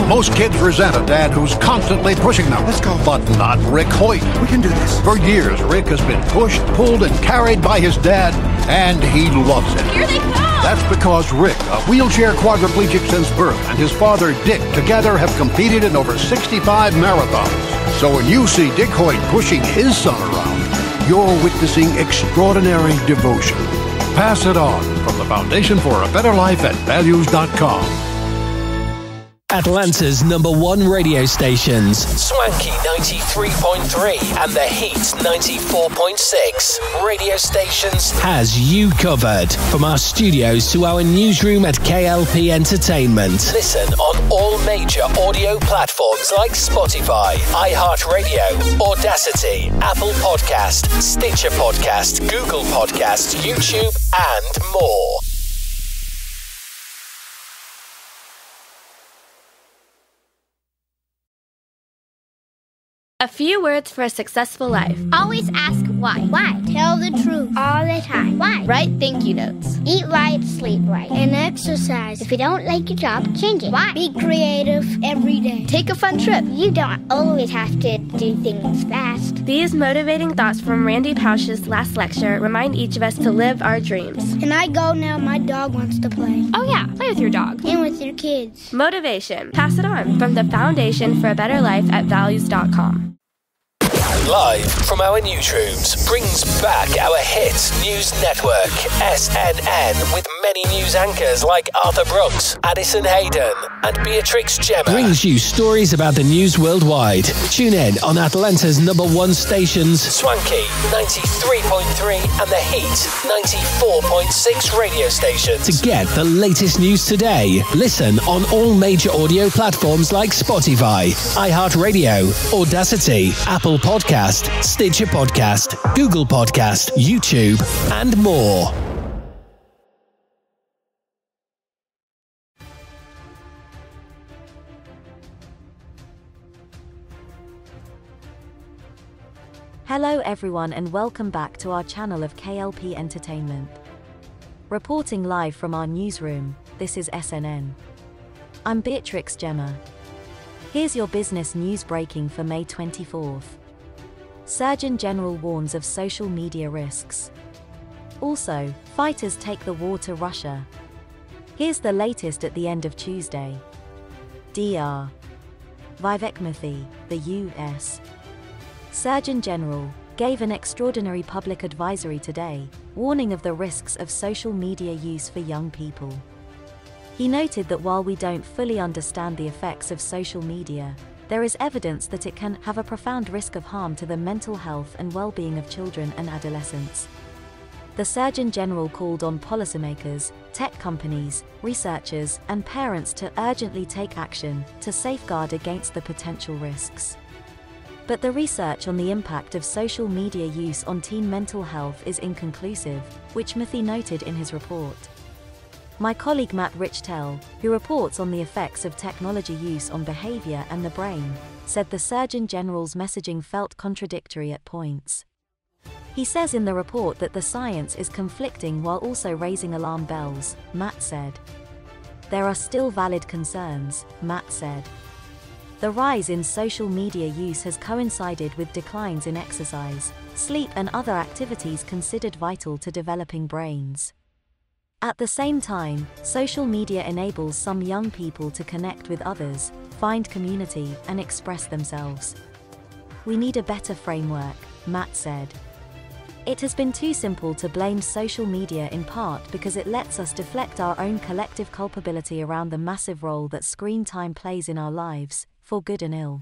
Most kids resent a dad who's constantly pushing them. Let's go. But not Rick Hoyt. We can do this. For years, Rick has been pushed, pulled, and carried by his dad, and he loves it. Here they come! That's because Rick, a wheelchair quadriplegic since birth, and his father Dick together have competed in over 65 marathons. So when you see Dick Hoyt pushing his son around, you're witnessing extraordinary devotion. Pass it on from the Foundation for a Better Life at values.com. Atlanta's #1 radio stations, Swanky 93.3 and The Heat 94.6 radio stations, has you covered. From our studios to our newsroom at K.L.P. Entertainment. Listen on all major audio platforms like Spotify, iHeartRadio, Audacity, Apple Podcast, Stitcher Podcast, Google Podcast, YouTube, and more. A few words for a successful life. Always ask why. Why? Tell the truth all the time. Why? Write thank you notes. Eat right, sleep right, and exercise. If you don't like your job, change it. Why? Be creative every day. Take a fun trip. You don't always have to do things fast. These motivating thoughts from Randy Pausch's last lecture remind each of us to live our dreams. Can I go now? My dog wants to play. Oh yeah, play with your dog. And with your kids. Motivation. Pass it on from the Foundation for a Better Life at values.com. Live from our newsrooms brings back our hit news network, SNN, with many news anchors like Arthur Brooks, Addison Hayden, and Beatrix Gemma. Brings you stories about the news worldwide. Tune in on Atlanta's #1 stations, Swanky 93.3 and The Heat 94.6 radio stations. To get the latest news today, listen on all major audio platforms like Spotify, iHeartRadio, Audacity, Apple Podcast, Stitcher Podcast, Google Podcast, YouTube, and more. Hello everyone and welcome back to our channel of K.L.P. Entertainment. Reporting live from our newsroom, this is SNN. I'm Beatrix Gemma. Here's your business news breaking for May 24th. Surgeon General warns of social media risks. Also, fighters take the war to Russia. Here's the latest at the end of Tuesday. Dr. Vivek Murthy, the U.S. Surgeon General, gave an extraordinary public advisory today, warning of the risks of social media use for young people. He noted that while we don't fully understand the effects of social media, there is evidence that it can have a profound risk of harm to the mental health and well-being of children and adolescents. The Surgeon General called on policymakers, tech companies, researchers, and parents to urgently take action to safeguard against the potential risks. But the research on the impact of social media use on teen mental health is inconclusive, which Murthy noted in his report. My colleague Matt Richtell, who reports on the effects of technology use on behavior and the brain, said the Surgeon General's messaging felt contradictory at points. He says in the report that the science is conflicting while also raising alarm bells, Matt said. There are still valid concerns, Matt said. The rise in social media use has coincided with declines in exercise, sleep and other activities considered vital to developing brains. At the same time, social media enables some young people to connect with others, find community, and express themselves. We need a better framework, Matt said. It has been too simple to blame social media in part because it lets us deflect our own collective culpability around the massive role that screen time plays in our lives, for good and ill.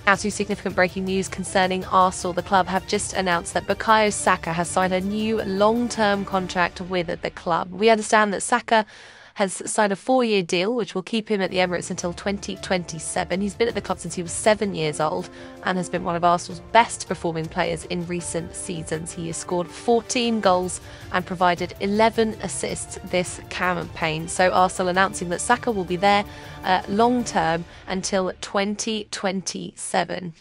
Now to significant breaking news concerning Arsenal. The club have just announced that Bukayo Saka has signed a new long-term contract with the club. We understand that Saka has signed a 4-year deal which will keep him at the Emirates until 2027. He's been at the club since he was 7 years old and has been one of Arsenal's best performing players in recent seasons. He has scored 14 goals and provided 11 assists this campaign. So Arsenal announcing that Saka will be there long term until 2027.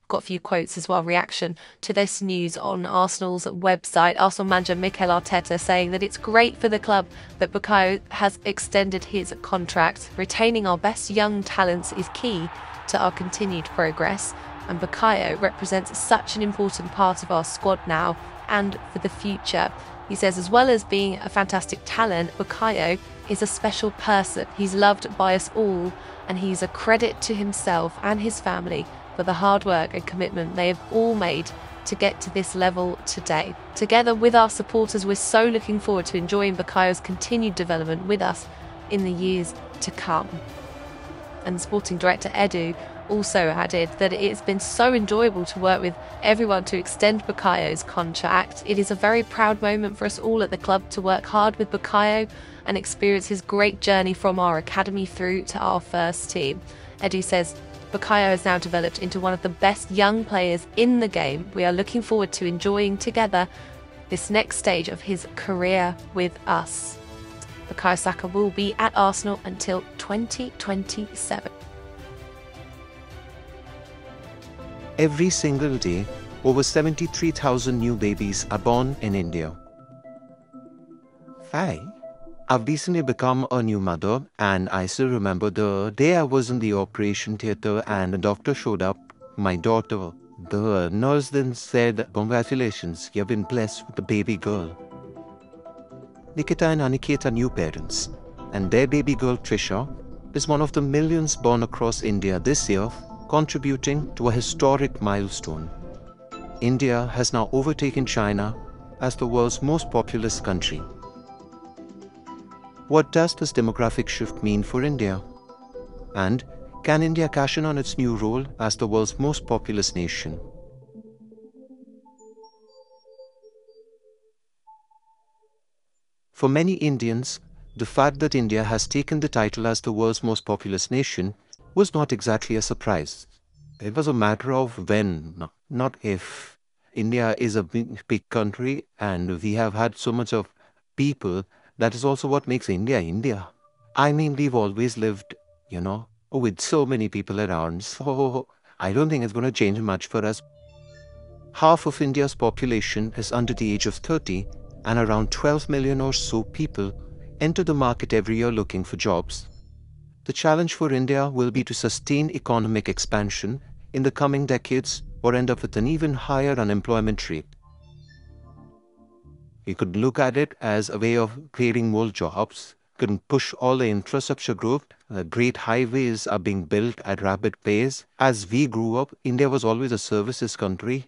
got a few quotes as well, reaction to this news on Arsenal's website. Arsenal manager Mikel Arteta saying that it's great for the club that Bukayo has extended his contract. Retaining our best young talents is key to our continued progress, and Bukayo represents such an important part of our squad now and for the future. He says, as well as being a fantastic talent, Bukayo is a special person. He's loved by us all, and he's a credit to himself and his family for the hard work and commitment they have all made to get to this level today. Together with our supporters, we're so looking forward to enjoying Bukayo's continued development with us in the years to come. And sporting director Edu also added that it's been so enjoyable to work with everyone to extend Bukayo's contract. It is a very proud moment for us all at the club to work hard with Bukayo and experience his great journey from our academy through to our first team. Edu says Bukayo has now developed into one of the best young players in the game. We are looking forward to enjoying together this next stage of his career with us. Bukayo Saka will be at Arsenal until 2027. Every single day, over 73,000 new babies are born in India. I've recently become a new mother, and I still remember the day I was in the operation theatre and the doctor showed up, my daughter. The nurse then said, "Congratulations, you've been blessed with a baby girl." Nikita and Aniket are new parents, and their baby girl Trisha is one of the millions born across India this year, contributing to a historic milestone. India has now overtaken China as the world's most populous country. What does this demographic shift mean for India? And can India cash in on its new role as the world's most populous nation? For many Indians, the fact that India has taken the title as the world's most populous nation was not exactly a surprise. It was a matter of when, not if. India is a big country, and we have had so much of people. That is also what makes India, India. I mean, we've always lived, with so many people around. So I don't think it's going to change much for us. Half of India's population is under the age of 30, and around 12 million or so people enter the market every year looking for jobs. The challenge for India will be to sustain economic expansion in the coming decades or end up with an even higher unemployment rate. You could look at it as a way of creating more jobs. You can push all the infrastructure growth. Great highways are being built at rapid pace. As we grew up, India was always a services country.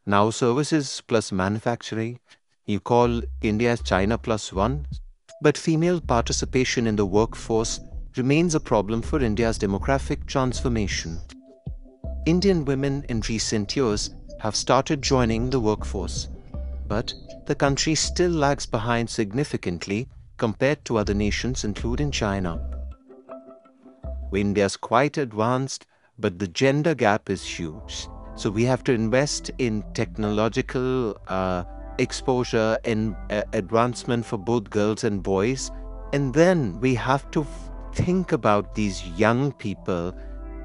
Now services plus manufacturing. You call India as China +1. But female participation in the workforce remains a problem for India's demographic transformation. Indian women in recent years have started joining the workforce, but the country still lags behind significantly compared to other nations, including China. India is quite advanced, but the gender gap is huge. So we have to invest in technological exposure and advancement for both girls and boys. And then we have to think about these young people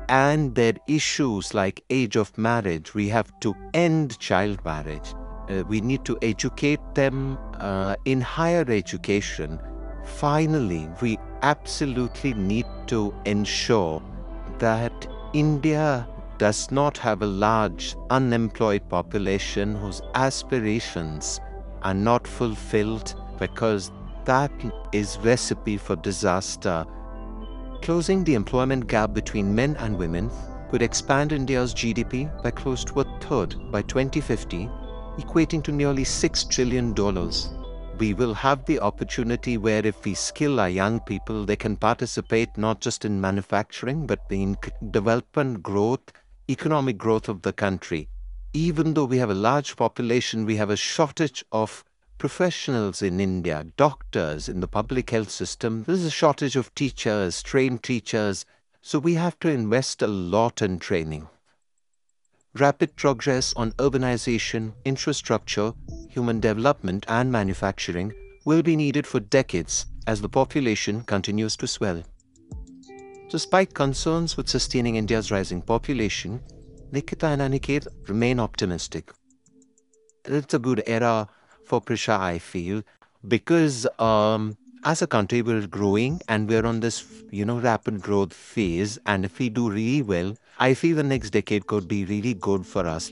and their issues like age of marriage. We have to end child marriage. We need to educate them in higher education. Finally, we absolutely need to ensure that India does not have a large unemployed population whose aspirations are not fulfilled, because that is recipe for disaster. Closing the employment gap between men and women could expand India's GDP by close to a third by 2050, equating to nearly $6 trillion. We will have the opportunity where if we skill our young people, they can participate not just in manufacturing, but in development growth, economic growth of the country. Even though we have a large population, we have a shortage of professionals in India, doctors in the public health system. There's a shortage of teachers, trained teachers. So we have to invest a lot in training. Rapid progress on urbanization, infrastructure, human development and manufacturing will be needed for decades as the population continues to swell. Despite concerns with sustaining India's rising population, Nikita and Aniket, remain optimistic. It's a good era for Prisha, I feel, because as a country we're growing and we're on this, rapid growth phase. And if we do really well, I feel the next decade could be really good for us.